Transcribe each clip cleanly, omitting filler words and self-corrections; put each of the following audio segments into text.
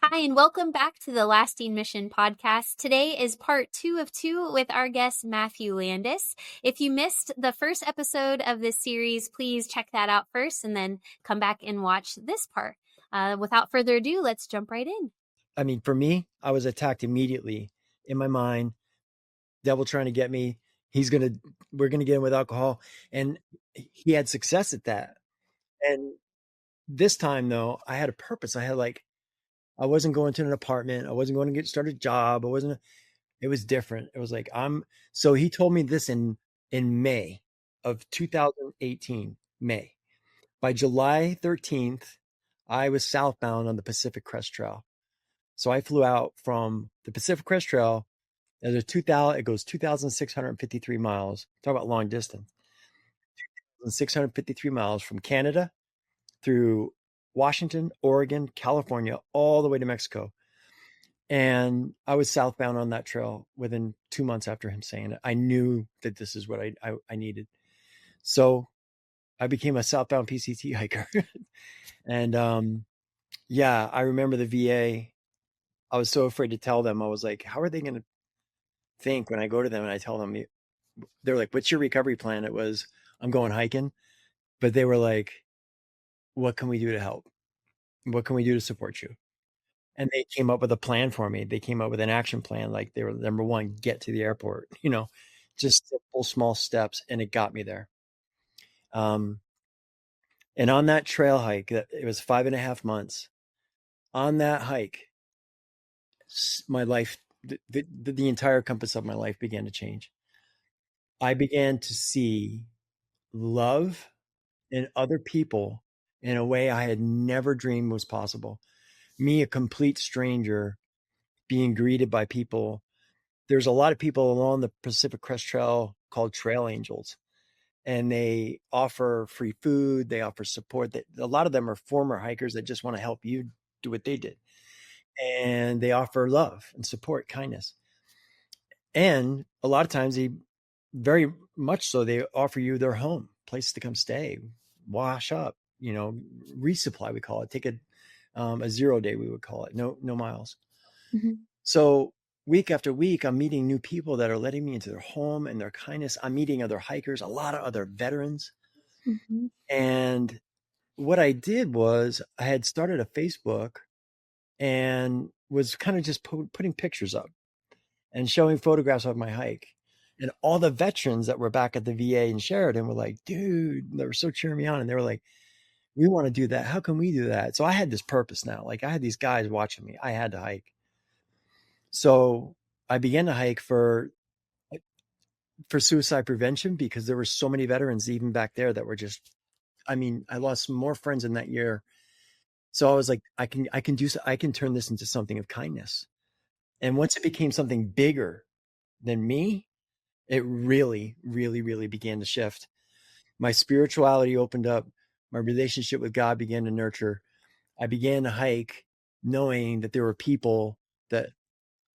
Hi, and welcome back to the Lasting Mission podcast. Today is part 2 of 2 with our guest, Matthew Landis. If you missed the first episode of this series, please check that out first and then come back and watch this part. Without further ado, let's jump right in. I mean, for me, I was attacked immediately in my mind. Devil trying to get me. We're going to get him with alcohol. And he had success at that. And this time though, I had a purpose. I wasn't going to an apartment. I wasn't going to start a job. It was different. It was like, so he told me this in May of 2018, May. By July 13th, I was southbound on the Pacific Crest Trail. So I flew out from the Pacific Crest Trail. It goes 2,653 miles. Talk about long distance. 2,653 miles from Canada through Washington, Oregon, California, all the way to Mexico. And I was southbound on that trail within 2 months after him saying it. I knew that this is what I needed. So I became a southbound PCT hiker. And I remember the VA. I was so afraid to tell them. I was like, how are they going to think when I go to them and I tell them? They're like, what's your recovery plan? It was, I'm going hiking. But they were like, what can we do to help? What can we do to support you? And they came up with a plan for me. They came up with an action plan. Like, they were, number one, get to the airport, just simple, small steps. And it got me there. And on that trail hike, it was 5.5 months. On that hike, my life, the entire compass of my life began to change. I began to see love in other people in a way I had never dreamed was possible. Me, a complete stranger, being greeted by people. There's a lot of people along the Pacific Crest Trail called trail angels, and they offer free food. They offer support. A lot of them are former hikers that just want to help you do what they did. And they offer love and support, kindness. And a lot of times very much so, they offer you their home, place to come stay, wash up, resupply, we call it. Take a 0 day, we would call it. No miles. Mm-hmm. So week after week, I'm meeting new people that are letting me into their home and their kindness. I'm meeting other hikers, a lot of other veterans. Mm-hmm. And what I did was I had started a Facebook and was kind of just putting pictures up and showing photographs of my hike. And all the veterans that were back at the VA in Sheridan were like, dude, they were so cheering me on. And they were like, we want to do that. How can we do that? So I had this purpose now. Like, I had these guys watching me. I had to hike. So I began to hike for suicide prevention, because there were so many veterans even back there that were just, I lost more friends in that year. So I was like, I can turn this into something of kindness. And once it became something bigger than me, it really, really, really began to shift. My spirituality opened up. My relationship with God began to nurture. I began to hike knowing that there were people that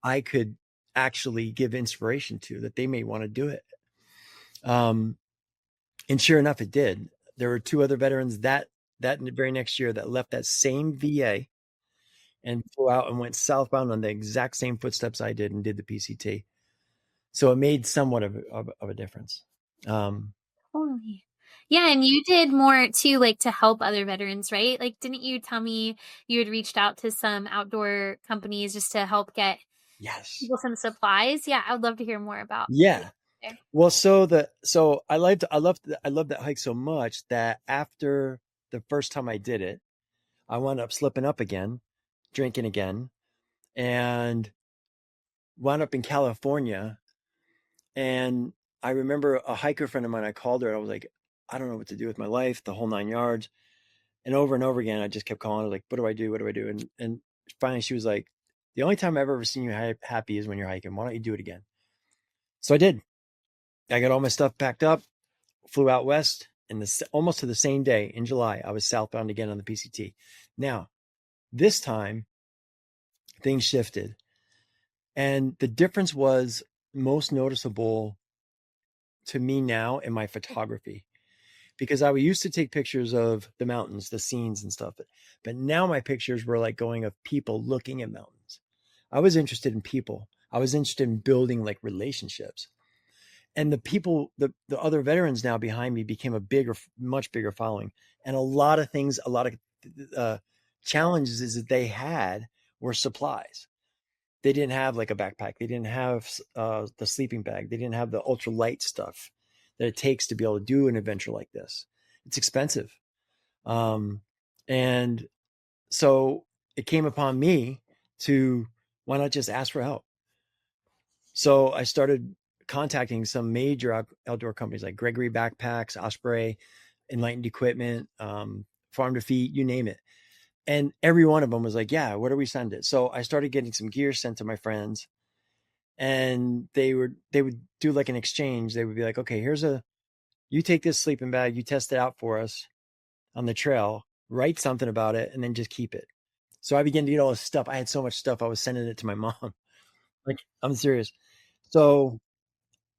I could actually give inspiration to, that they may want to do it. And sure enough, it did. There were 2 other veterans that very next year that left that same VA and flew out and went southbound on the exact same footsteps I did and did the PCT. So it made somewhat of a difference. Totally. Yeah, and you did more too, like to help other veterans, right? Like, didn't you tell me you had reached out to some outdoor companies just to help get people some supplies? Yeah, I would love to hear more about. Yeah. Well, so I loved that hike so much that after the first time I did it, I wound up slipping up again, drinking again, and wound up in California. And I remember a hiker friend of mine, I called her. I was like, I don't know what to do with my life, the whole 9 yards. And over again, I just kept calling her, like, what do I do? What do I do? And finally she was like, the only time I've ever seen you happy is when you're hiking. Why don't you do it again? So I did. I got all my stuff packed up, flew out west, and almost to the same day in July, I was southbound again on the PCT. Now, this time, things shifted. And the difference was most noticeable to me now in my photography, because I used to take pictures of the mountains, the scenes and stuff. But now my pictures were like going of people looking at mountains. I was interested in people. I was interested in building like relationships. And the people, the other veterans now behind me became a bigger, much bigger following. And a lot of things, a lot of challenges that they had were supplies. They didn't have like a backpack. They didn't have the sleeping bag. They didn't have the ultra light stuff that it takes to be able to do an adventure like this. It's expensive. And so it came upon me to, why not just ask for help? So I started contacting some major outdoor companies like Gregory Backpacks, Osprey, Enlightened Equipment, Farm to Feet, you name it. And every one of them was like, yeah, where do we send it? So I started getting some gear sent to my friends, and they would do like an exchange. They would be like, okay, you take this sleeping bag, you test it out for us on the trail, write something about it, and then just keep it. So I began to get all this stuff. I had so much stuff. I was sending it to my mom. Like, I'm serious. So,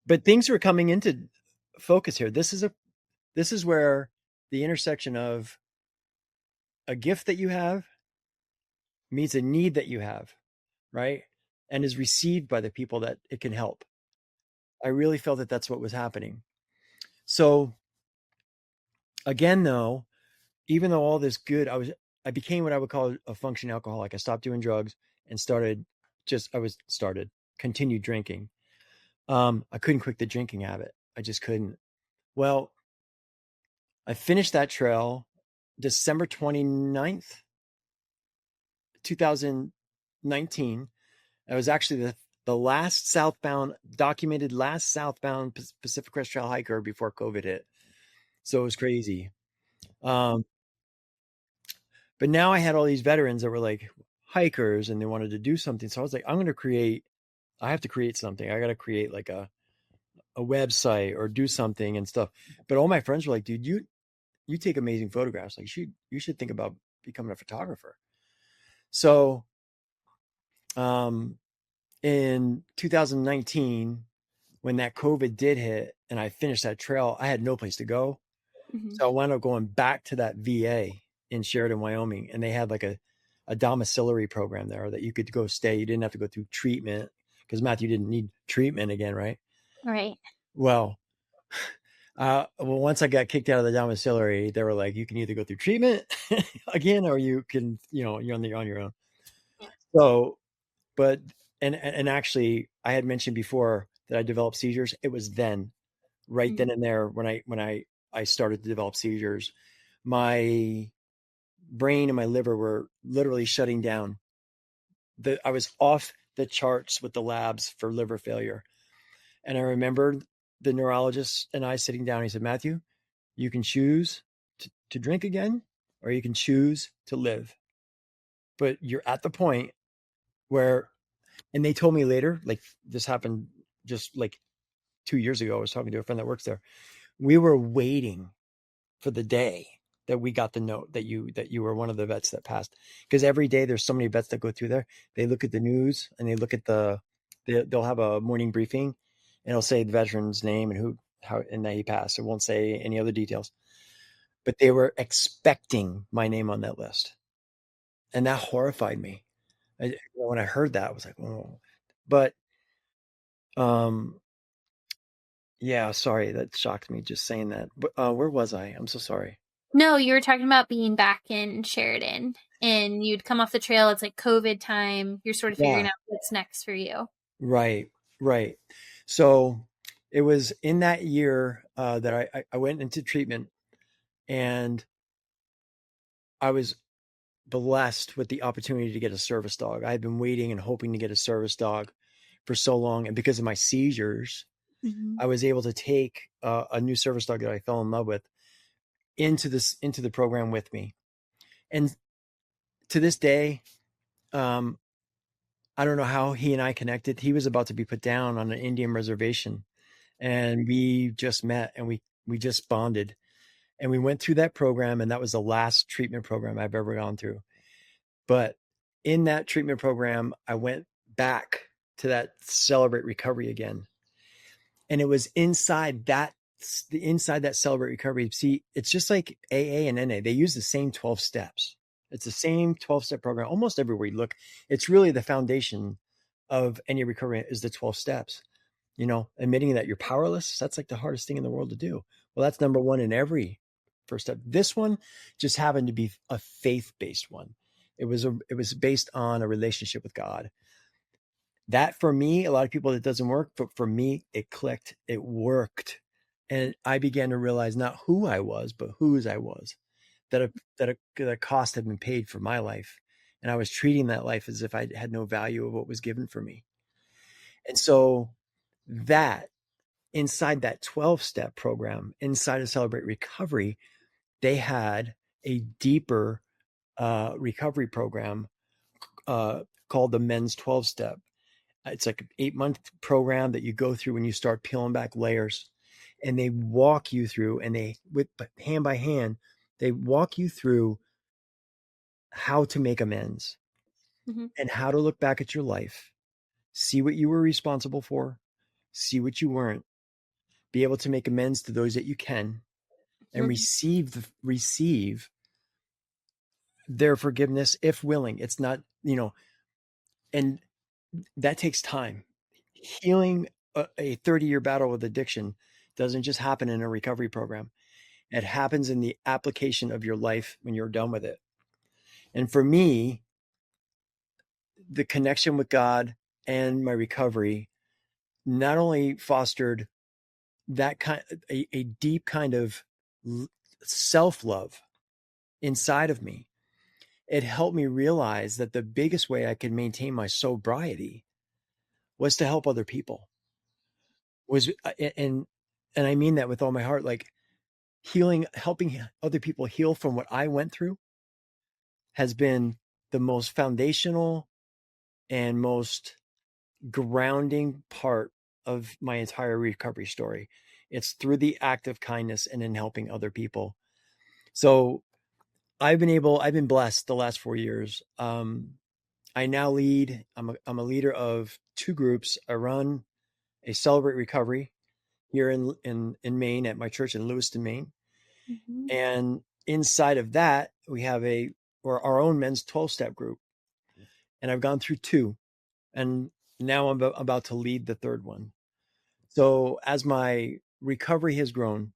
but things were coming into focus here. This is where the intersection of a gift that you have meets a need that you have, right? And is received by the people that it can help. I really felt that that's what was happening. So again, though, even though all this good, I became what I would call a functioning alcoholic. I stopped doing drugs and continued drinking. I couldn't quit the drinking habit. I just couldn't. Well, I finished that trail December 29th, 2019. I was actually the documented last southbound Pacific Crest Trail hiker before COVID hit. So it was crazy. But now I had all these veterans that were like hikers and they wanted to do something. So I was like, I have to create something. I got to create like a website or do something and stuff. But all my friends were like, dude, you take amazing photographs. Like you should think about becoming a photographer. So, in 2019, when that COVID did hit and I finished that trail, I had no place to go. Mm-hmm. So I wound up going back to that VA in Sheridan, Wyoming. And they had like a domiciliary program there that you could go stay. You didn't have to go through treatment because Matthew didn't need treatment again. Right. Right. Well, once I got kicked out of the domiciliary, they were like, you can either go through treatment again, or you can, you're on your own. Yeah. So, but, and actually I had mentioned before that I developed seizures. It was then, right mm-hmm. then and there, when I started to develop seizures, my brain and my liver were literally shutting down. I was off the charts with the labs for liver failure. And I remember the neurologist and I sitting down. He said, Matthew, you can choose to drink again, or you can choose to live. But you're at the point where, and they told me later, like this happened just like 2 years ago. I was talking to a friend that works there. We were waiting for the day that we got the note that you were one of the vets that passed. Because every day there's so many vets that go through there. They look at the news and they look at they'll have a morning briefing and it'll say the veteran's name and and that he passed. It won't say any other details. But they were expecting my name on that list. And that horrified me. When I heard that, I was like, oh. But yeah, sorry, that shocked me just saying that. But where was I? I'm so sorry. No, you were talking about being back in Sheridan and you'd come off the trail. It's like COVID time. You're sort of figuring out what's next for you. Right. So it was in that year that I went into treatment, and I was blessed with the opportunity to get a service dog. I had been waiting and hoping to get a service dog for so long. And because of my seizures, mm-hmm. I was able to take a new service dog that I fell in love with into the program with me. And to this day, I don't know how he and I connected. He was about to be put down on an Indian reservation, and we just met and we just bonded, and we went through that program. And that was the last treatment program I've ever gone through. But in that treatment program, I went back to that Celebrate Recovery again. And it was inside that the inside that Celebrate Recovery, see, it's just like AA and NA. They use the same 12 steps. It's the same 12-step program almost everywhere you look. It's really the foundation of any recovery is the 12 steps. Admitting that you're powerless, that's like the hardest thing in the world to do. Well, that's number one in every first step. This one just happened to be a faith-based one. It was based on a relationship with God. That for me, a lot of people it doesn't work, but for me, it clicked. It worked. And I began to realize not who I was, but whose I was. That a cost had been paid for my life. And I was treating that life as if I had no value of what was given for me. And so that inside that 12-step program, inside of Celebrate Recovery, they had a deeper recovery program called the Men's 12-Step. It's like an 8-month program that you go through when you start peeling back layers. And they walk you through, and with hand by hand, they walk you through how to make amends and how to look back at your life, see what you were responsible for, see what you weren't, be able to make amends to those that you can, and receive their forgiveness if willing. It's not, and that takes time. Healing a 30-year battle with addiction doesn't just happen in a recovery program. It happens in the application of your life when you're done with it. And for me, the connection with God and my recovery not only fostered that a deep kind of self-love inside of me, it helped me realize that the biggest way I could maintain my sobriety was to help other people. And I mean that with all my heart, like helping other people heal from what I went through has been the most foundational and most grounding part of my entire recovery story. It's through the act of kindness and in helping other people. So I've been blessed the last 4 years. I now lead, I'm a leader of 2 groups. I run a Celebrate Recovery here in Maine at my church in Lewiston, Maine. Mm-hmm. And inside of that, we have our own men's 12-step group. And I've gone through 2, and now I'm about to lead the 3rd one. So as my recovery has grown,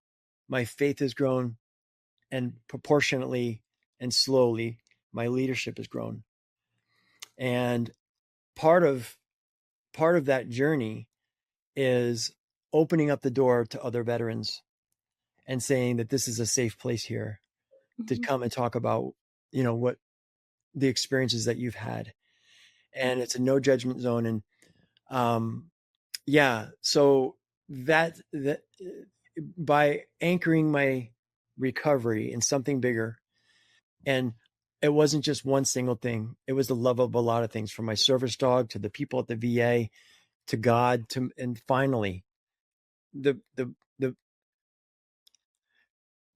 my faith has grown, and proportionately and slowly, my leadership has grown. And part of that journey is opening up the door to other veterans and saying that this is a safe place here to come and talk about, what the experiences that you've had. And it's a no judgment zone. And so that by anchoring my recovery in something bigger, and it wasn't just one single thing. It was the love of a lot of things, from my service dog to the people at the VA, to God, and finally, the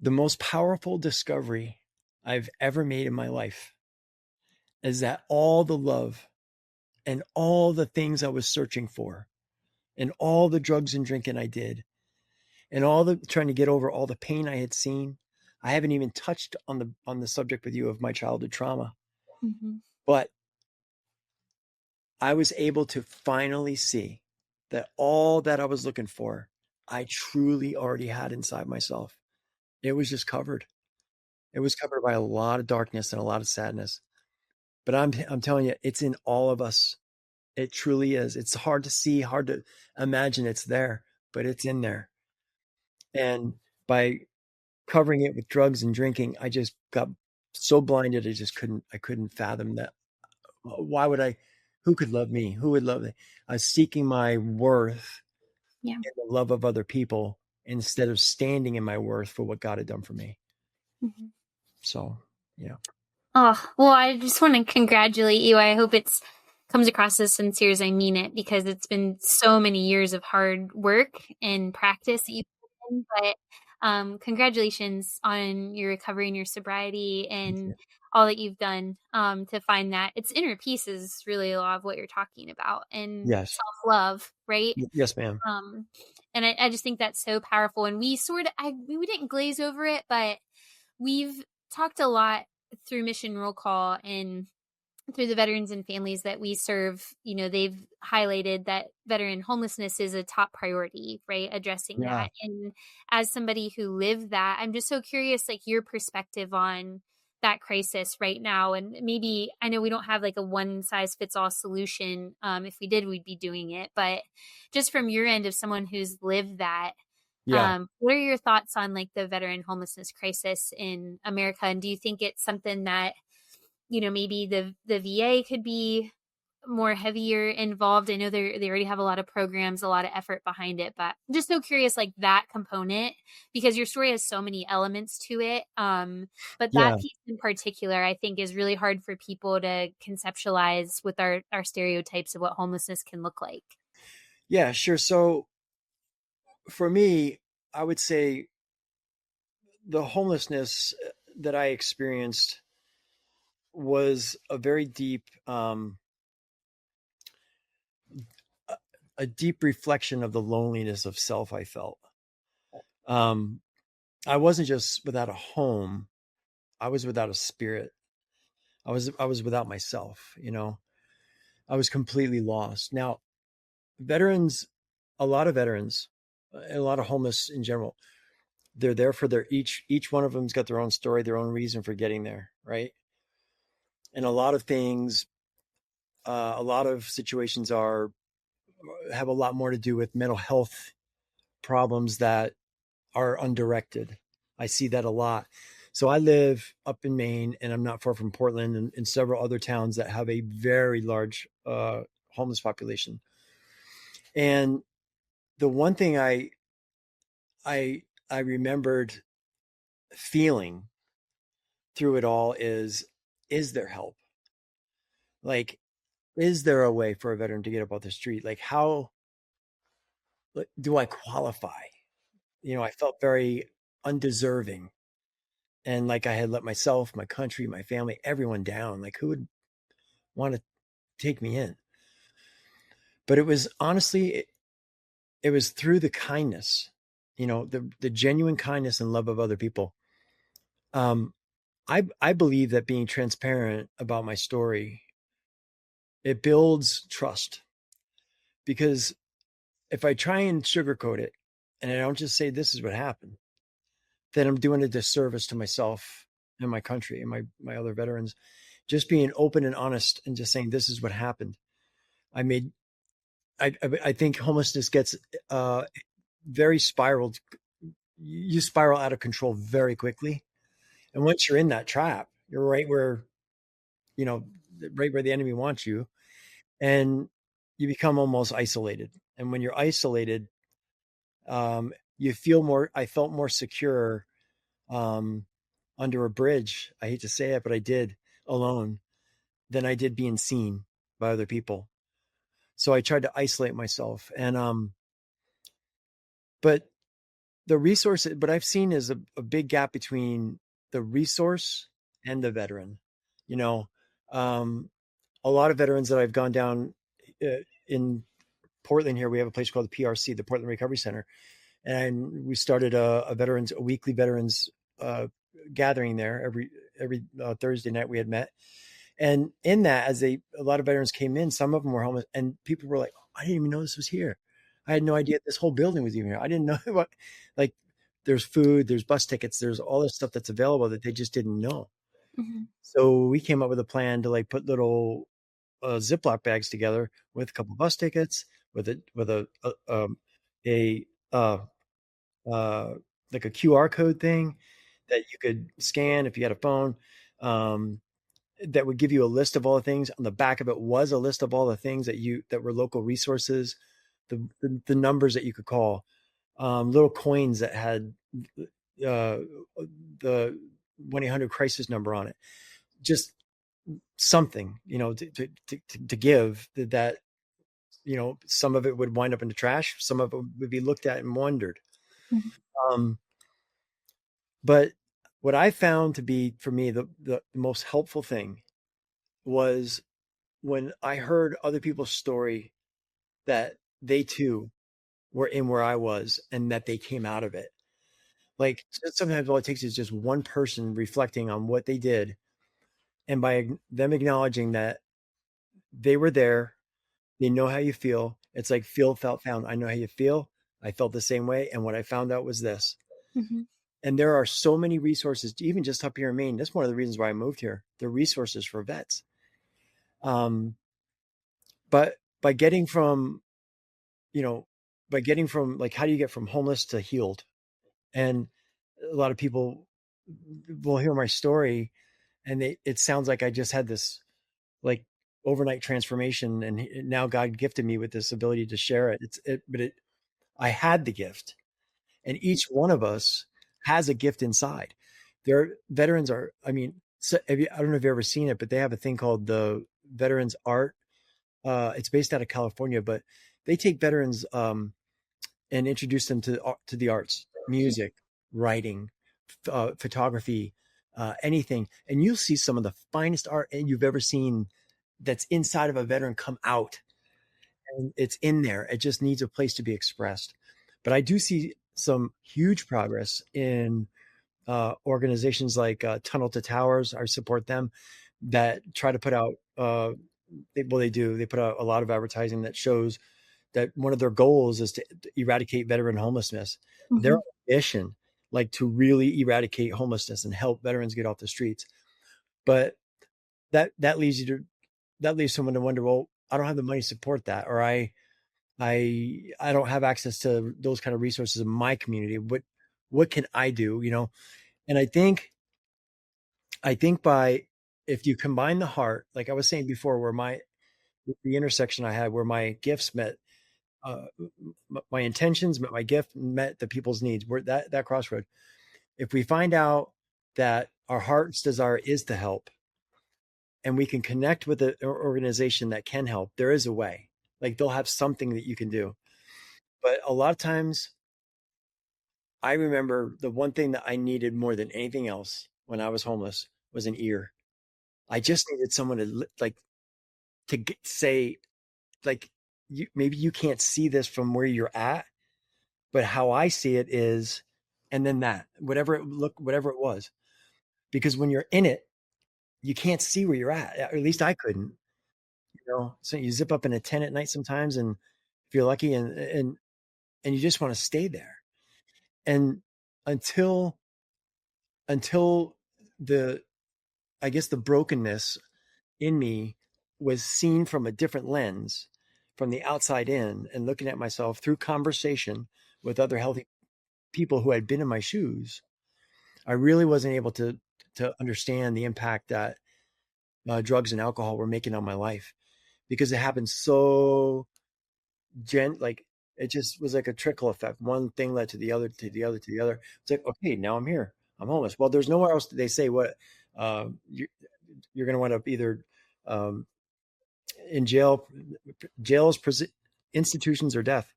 most powerful discovery I've ever made in my life is that all the love and all the things I was searching for, and all the drugs and drinking I did, and all the trying to get over all the pain I had seen. I haven't even touched on the subject with you of my childhood trauma. Mm-hmm. But I was able to finally see that all that I was looking for, I truly already had inside myself. It was just covered. It was covered by a lot of darkness and a lot of sadness. But I'm telling you, it's in all of us. It truly is. It's hard to see, hard to imagine it's there, but it's in there. And by covering it with drugs and drinking, I just got so blinded. I couldn't fathom that. Why would who could love me? Who would love me? I was seeking my worth in the love of other people instead of standing in my worth for what God had done for me. Mm-hmm. So, yeah. Oh, well, I just want to congratulate you. I hope it's comes across as sincere as I mean it, because it's been so many years of hard work and practice that you've put in. But congratulations on your recovery and your sobriety. And all that you've done to find that. It's inner peace is really a lot of what you're talking about, and Yes. self-love, right? Yes, ma'am. Um, and I just think that's so powerful. And we sort of, we didn't glaze over it, but we've talked a lot through Mission Roll Call and through the veterans and families that we serve. You know, they've highlighted that veteran homelessness is a top priority, right? Addressing Yeah. that. And as somebody who lived that, I'm just so curious, like your perspective on that crisis right now. And maybe, I know we don't have like a one size fits all solution. If we did, we'd be doing it. But just from your end of someone who's lived that, Yeah. what are your thoughts on like the veteran homelessness crisis in America? And do you think it's something that, you know, maybe the VA could be more heavier involved? I know they already have a lot of programs, a lot of effort behind it, but I'm just so curious, like that component, because your story has so many elements to it. But that Yeah. piece in particular, I think, is really hard for people to conceptualize with our stereotypes of what homelessness can look like. Yeah, sure. So for me, I would say the homelessness that I experienced was a very deep, a deep reflection of the loneliness of self I felt. Um, I wasn't just without a home; I was without a spirit. I was without myself. You know, I was completely lost. Now, veterans, a lot of veterans, and a lot of homeless in general, they're there for their each one of them's got their own story, their own reason for getting there, right? And a lot of things, a lot of situations are have a lot more to do with mental health problems that are undirected. I see that a lot. So I live up in Maine, and I'm not far from Portland and several other towns that have a very large homeless population. And the one thing I remembered feeling through it all is there help? Like, is there a way for a veteran to get up off the street? Like, how do I qualify? You know, I felt very undeserving, and like I had let myself, my country, my family, everyone down. Like, who would want to take me in? But it was honestly, it was through the kindness, you know, the genuine kindness and love of other people. Um, I believe that being transparent about my story, it builds trust, because if I try and sugarcoat it and I don't just say this is what happened, then I'm doing a disservice to myself and my country and my other veterans. Just being open and honest and just saying this is what happened. I made I think homelessness gets uh, very spiraled. You spiral out of control very quickly, and once you're in that trap, you're right where, you know, right where the enemy wants you, and you become almost isolated. And when you're isolated, you feel more. I felt more secure um, under a bridge. I hate to say it, but I did, alone, than I did being seen by other people. So I tried to isolate myself, and but the resource, what I've seen is a big gap between the resource and the veteran. You know, um, a lot of veterans that I've gone down in Portland here, we have a place called the PRC, the Portland Recovery Center, and we started a weekly veterans uh, gathering there every Thursday night. We had met, and in that, as a lot of veterans came in, some of them were homeless, and people were like, oh, "I didn't even know this was here. I had no idea this whole building was even here. I didn't know what." Like, there's food, there's bus tickets, there's all this stuff that's available that they just didn't know. Mm-hmm. So we came up with a plan to like put little Ziploc bags together with a couple bus tickets, a uh, uh, like a QR code thing that you could scan if you had a phone. Um, that would give you a list of all the things. On the back of it was a list of all the things that were local resources, the numbers that you could call, little coins that had uh, the 1-800-crisis number on it. Just something, you know, to give that, you know, some of it would wind up in the trash, some of it would be looked at and wondered. Mm-hmm. Um, but what I found to be for me the most helpful thing was when I heard other people's story that they too were in where I was and that they came out of it. Like sometimes all it takes is just one person reflecting on what they did, and by them acknowledging that they were there, they know how you feel. It's like feel, felt, found. I know how you feel. I felt the same way. And what I found out was this. Mm-hmm. And there are so many resources, even just up here in Maine. That's one of the reasons why I moved here. There are resources for vets. Um, but by getting from, you know, by getting from like, how do you get from homeless to healed? And a lot of people will hear my story and it sounds like I just had this like overnight transformation and now God gifted me with this ability to share it. I had the gift, and each one of us has a gift inside. Their veterans are, I mean, so I don't know if you've ever seen it, but they have a thing called the Veterans Art. It's based out of California, but they take veterans and introduce them to the arts, music, writing, photography, anything, and you'll see some of the finest art you've ever seen that's inside of a veteran come out, and it's in there. It just needs a place to be expressed. But I do see some huge progress in organizations like Tunnel to Towers. I support them that try to put out. They do. They put out a lot of advertising that shows that one of their goals is to eradicate veteran homelessness. Mm-hmm. Their mission, like to really eradicate homelessness and help veterans get off the streets. But that leads you to that leaves someone to wonder, well, I don't have the money to support that, or I don't have access to those kind of resources in my community. What can I do? And I think by if you combine the heart, like I was saying before, where the intersection I had where my gifts met uh, my intentions, met my gift, met the people's needs. We're that crossroad. If we find out that our heart's desire is to help, and we can connect with an organization that can help, there is a way. Like they'll have something that you can do. But a lot of times, I remember the one thing that I needed more than anything else when I was homeless was an ear. I just needed someone to like say like maybe you can't see this from where you're at, but how I see it is, and then that whatever it was, because when you're in it, you can't see where you're at. At least I couldn't. So you zip up in a tent at night sometimes, and if you're lucky, and you just want to stay there, and until until the I guess the brokenness in me was seen from a different lens, from the outside in, and looking at myself through conversation with other healthy people who had been in my shoes. I really wasn't able to understand the impact that drugs and alcohol were making on my life, because it happened so like it just was like a trickle effect. One thing led to the other, to the other, to the other. It's like, okay, now I'm here. I'm homeless. Well, there's nowhere else. They say what you're going to wind up either um, in jails, institutions, or death.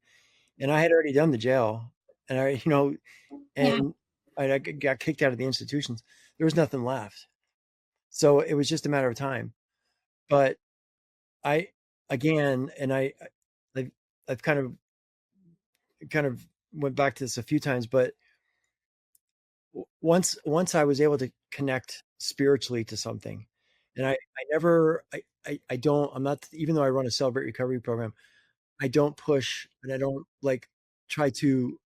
And I had already done the jail, and Yeah. and I got kicked out of the institutions. There was nothing left, so it was just a matter of time. But I again, and I've, I've kind of went back to this a few times, but once I was able to connect spiritually to something, and I never I don't I'm not, even though I run a Celebrate Recovery program, I don't push and I don't like try to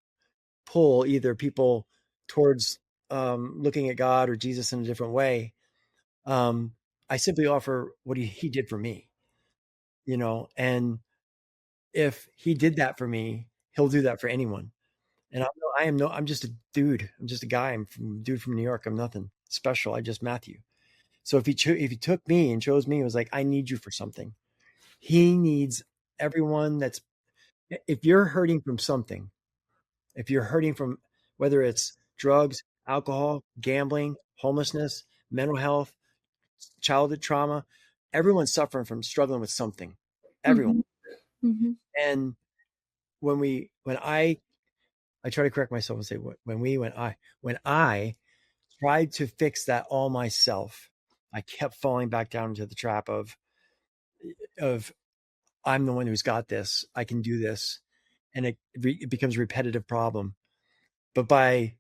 pull either people towards looking at God or Jesus in a different way. Um, I simply offer what he did for me, and if he did that for me, he'll do that for anyone. And I'm just a dude. I'm just a guy. Dude from New York. I'm nothing special. I just Matthew. So if he took me and chose me, it was like, I need you for something. He needs everyone if you're hurting from something, if you're hurting from whether it's drugs, alcohol, gambling, homelessness, mental health, childhood trauma, everyone's suffering from struggling with something. Everyone. Mm-hmm. Mm-hmm. And when I try to correct myself and say when I tried to fix that all myself. I kept falling back down into the trap of I'm the one who's got this. I can do this, and it becomes a repetitive problem. But by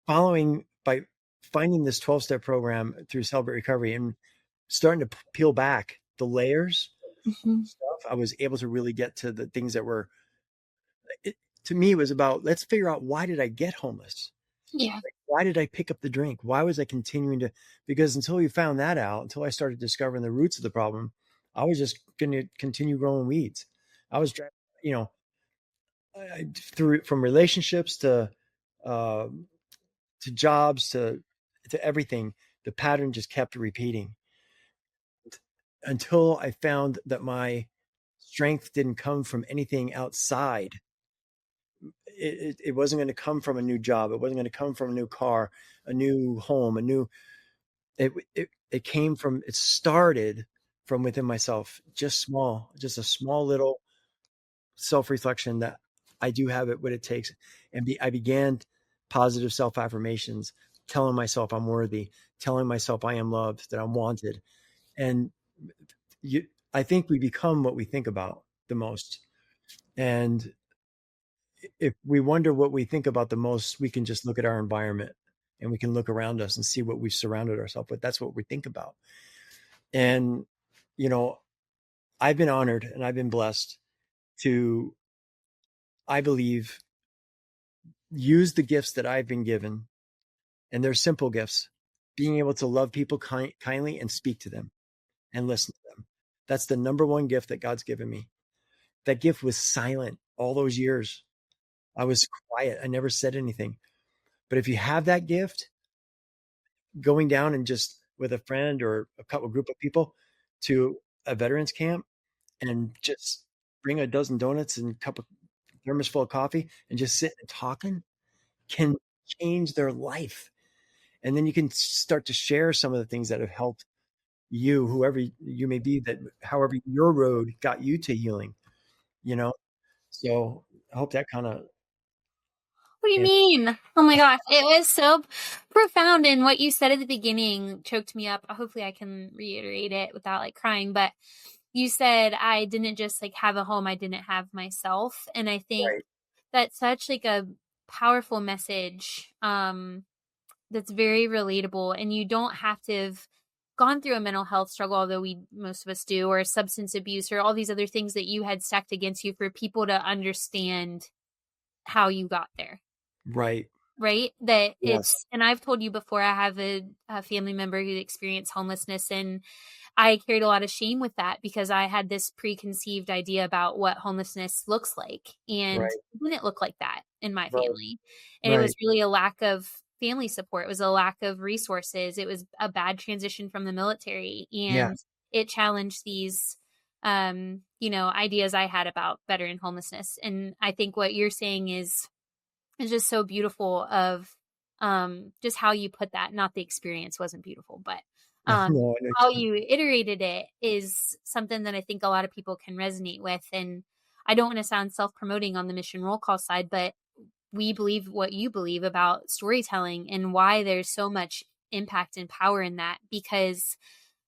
finding this 12-step program through Celebrate Recovery and starting to peel back the layers Mm-hmm. stuff, I was able to really get to the things that were, it, to me, it was about, let's figure out, why did I get homeless? Yeah. Why did I pick up the drink? Why was I continuing to, because until we found that out, until I started discovering the roots of the problem, I was just going to continue growing weeds. I was, you know, through from relationships uh, to jobs to everything, the pattern just kept repeating until I found that my strength didn't come from anything outside. It wasn't going to come from a new job. It wasn't going to come from a new car, a new home, it came from, it started from within myself, just a small little self-reflection that I do have it, what it takes. And I began positive self-affirmations, telling myself I'm worthy, telling myself I am loved, that I'm wanted. And you, I think we become what we think about the most. And if we wonder what we think about the most, we can just look at our environment and we can look around us and see what we've surrounded ourselves with. That's what we think about. And, you know, I've been honored and I've been blessed to, I believe, use the gifts that I've been given. And they're simple gifts: being able to love people kindly and speak to them and listen to them. That's the number one gift that God's given me. That gift was silent all those years. I was quiet. I never said anything. But if you have that gift, going down and just with a friend or a couple group of people to a veterans camp and just bring a dozen donuts and a cup of thermos full of coffee and just sit and talking can change their life. And then you can start to share some of the things that have helped you, whoever you may be, that however your road got you to healing, you know? So I hope that kind of, What do you yeah, mean? Oh my gosh, it was so profound. And what you said at the beginning choked me up. Hopefully I can reiterate it without like crying, but you said I didn't just like have a home, I didn't have myself. And I think right, that's such like a powerful message. That's very relatable, and you don't have to have gone through a mental health struggle, although most of us do, or substance abuse or all these other things that you had stacked against you for people to understand how you got there. right. Right? That Yes, and I've told you before, I have a family member who experienced homelessness, and I carried a lot of shame with that because I had this preconceived idea about what homelessness looks like. And right, it didn't look like that in my right, family. And it was right. really a lack of family support. It was a lack of resources. It was a bad transition from the military. Yeah. And it challenged these ideas I had about veteran homelessness. And I think what you're saying is just so beautiful of just how you put that. Not the experience wasn't beautiful, but No, I know. how you iterated it is something that I think a lot of people can resonate with. And I don't want to sound self-promoting on the mission roll call side, but we believe what you believe about storytelling and why there's so much impact and power in that, because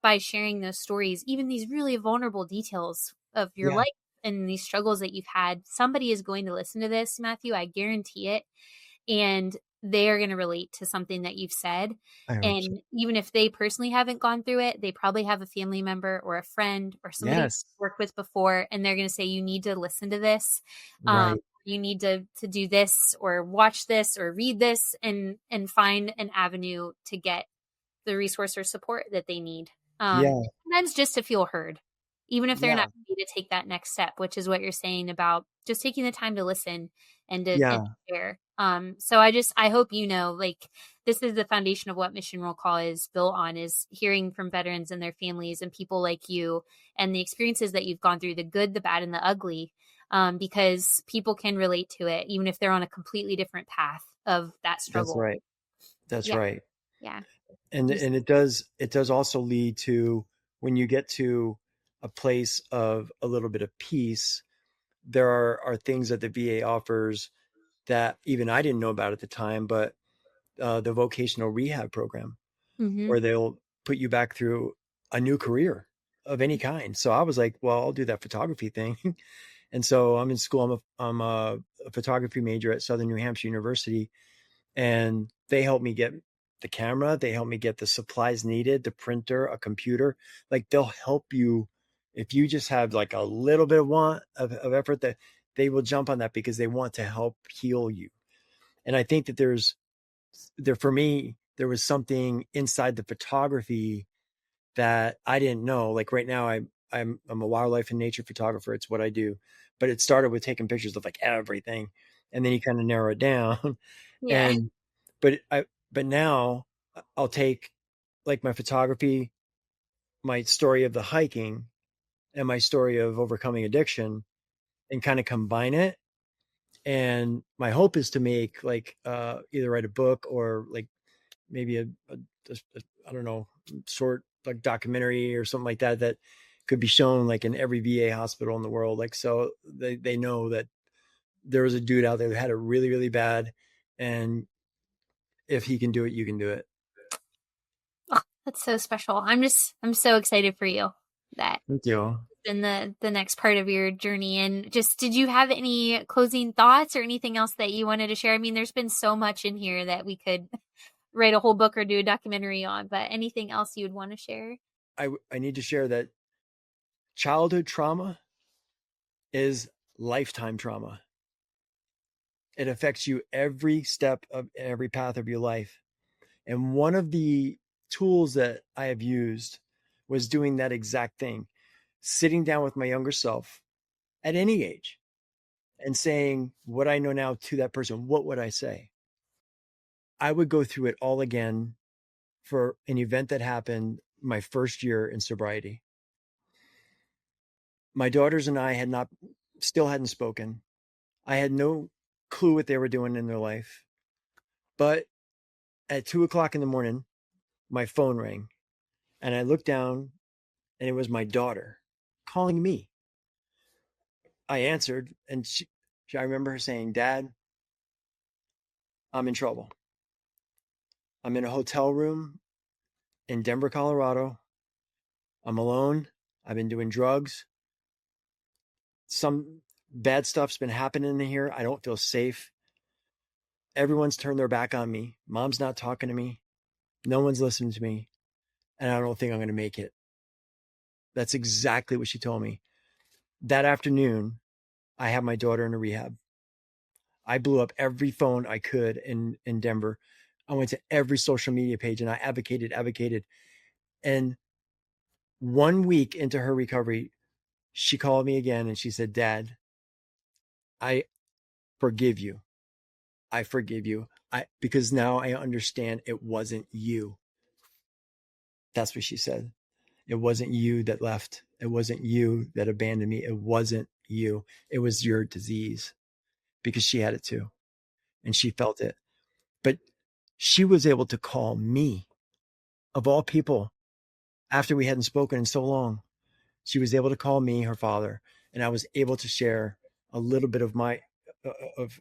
by sharing those stories, even these really vulnerable details of your Yeah, life and these struggles that you've had, somebody is going to listen to this, Matthew. I guarantee it. And they are going to relate to something that you've said. I hope so. And even if they personally haven't gone through it, they probably have a family member or a friend or somebody Yes, they've worked with before, and they're going to say, you need to listen to this. right. You need to do this or watch this or read this, and find an avenue to get the resource or support that they need. Yeah, Sometimes just to feel heard, even if they're yeah, not ready to take that next step, which is what you're saying about just taking the time to listen and yeah. share. So I hope like this is the foundation of what Mission Roll Call is built on, is hearing from veterans and their families and people like you and the experiences that you've gone through, the good, the bad, and the ugly. Because people can relate to it, even if they're on a completely different path of that That's struggle. right. That's Yeah. right. Yeah. And it does also lead to, when you get to a place of a little bit of peace, there are things that the VA offers that even I didn't know about at the time, but the vocational rehab program, Mm-hmm. where they'll put you back through a new career of any kind. So I was like, well, I'll do that photography thing. And so I'm in school. I'm a photography major at Southern New Hampshire University, and they helped me get the camera. They helped me get the supplies needed, the printer, a computer. Like they'll help you if you just have like a little bit of of effort, that they will jump on that because they want to help heal you. And I think that for me, there was something inside the photography that I didn't know. Like right now, I'm a wildlife and nature photographer. It's what I do. But it started with taking pictures of like everything, and then you kind of narrow it down. Yeah. And but now I'll take like my photography, my story of the hiking, and my story of overcoming addiction, and kind of combine it. And my hope is to make like either write a book or like maybe a I don't know, short like documentary or something like that that could be shown like in every VA hospital in the world. Like so they know that there was a dude out there that had it really, really bad. And if he can do it, you can do it. Oh, that's so special. I'm so excited for you that Thank you. in the next part of your journey. And just, did you have any closing thoughts or anything else that you wanted to share? I mean, there's been so much in here that we could write a whole book or do a documentary on, but anything else you would want to share? I need to share that childhood trauma is lifetime trauma. It affects you every step of every path of your life. And one of the tools that I have used was doing that exact thing, sitting down with my younger self at any age and saying what I know now to that person. What would I say? I would go through it all again for an event that happened my first year in sobriety. My daughters and I still hadn't spoken. I had no clue what they were doing in their life. But at 2 o'clock in the morning, my phone rang and I looked down and it was my daughter calling me. I answered and I remember her saying, "Dad, I'm in trouble. I'm in a hotel room in Denver, Colorado. I'm alone. I've been doing drugs. Some bad stuff's been happening in here. I don't feel safe. Everyone's turned their back on me. Mom's not talking to me. No one's listening to me. And I don't think I'm going to make it." That's exactly what she told me. That afternoon, I had my daughter in a rehab. I blew up every phone I could in Denver. I went to every social media page and I advocated. And 1 week into her recovery, she called me again and she said, "Dad, I forgive you. I forgive you. Because now I understand it wasn't you." That's what she said. It wasn't you that left. It wasn't you that abandoned me. It wasn't you. It was your disease, because she had it too. And she felt it. But she was able to call me, of all people, after we hadn't spoken in so long. She was able to call me, her father, and I was able to share a little bit of of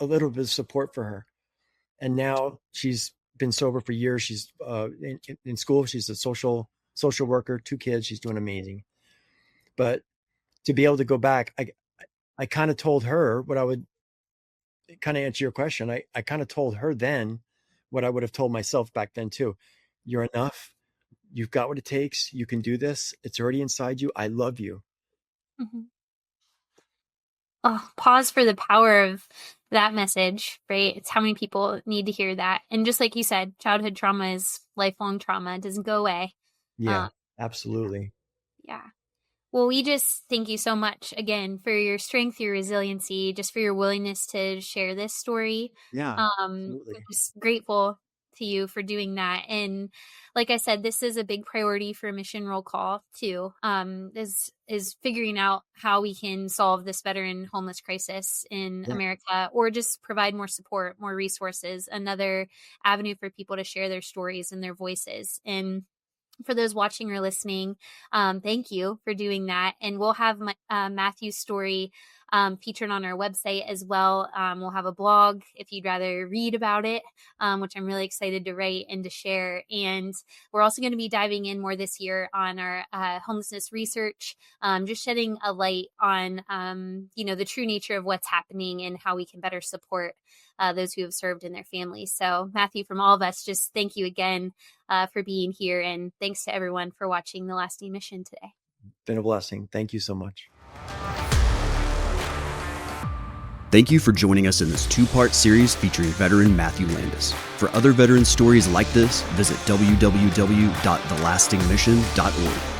a little bit of support for her. And now she's been sober for years. She's in school. She's a social worker, 2 kids. She's doing amazing. But to be able to go back, I kind of told her what I would kind of answer your question. I kind of told her then what I would have told myself back then too. You're enough. You've got what it takes. You can do this. It's already inside you. I love you. Mm-hmm. Oh, pause for the power of that message, right? It's how many people need to hear that. And just like you said, childhood trauma is lifelong trauma. It doesn't go away. Yeah, Um, absolutely. yeah. Well, we just thank you so much again for your strength, your resiliency, just for your willingness to share this story. Yeah, I'm absolutely. just grateful to you for doing that. And like I said, this is a big priority for Mission Roll Call too. Is figuring out how we can solve this veteran homeless crisis in Yeah. America, or just provide more support, more resources, another avenue for people to share their stories and their voices. And for those watching or listening, thank you for doing that. And we'll have Matthew's story featured on our website as well. We'll have a blog if you'd rather read about it, which I'm really excited to write and to share. And we're also going to be diving in more this year on our homelessness research, just shedding a light on, the true nature of what's happening and how we can better support those who have served and their families. So Matthew, from all of us, just thank you again for being here. And thanks to everyone for watching The Lasting Mission today. Been a blessing. Thank you so much. Thank you for joining us in this 2-part series featuring veteran Matthew Landis. For other veteran stories like this, visit www.thelastingmission.org.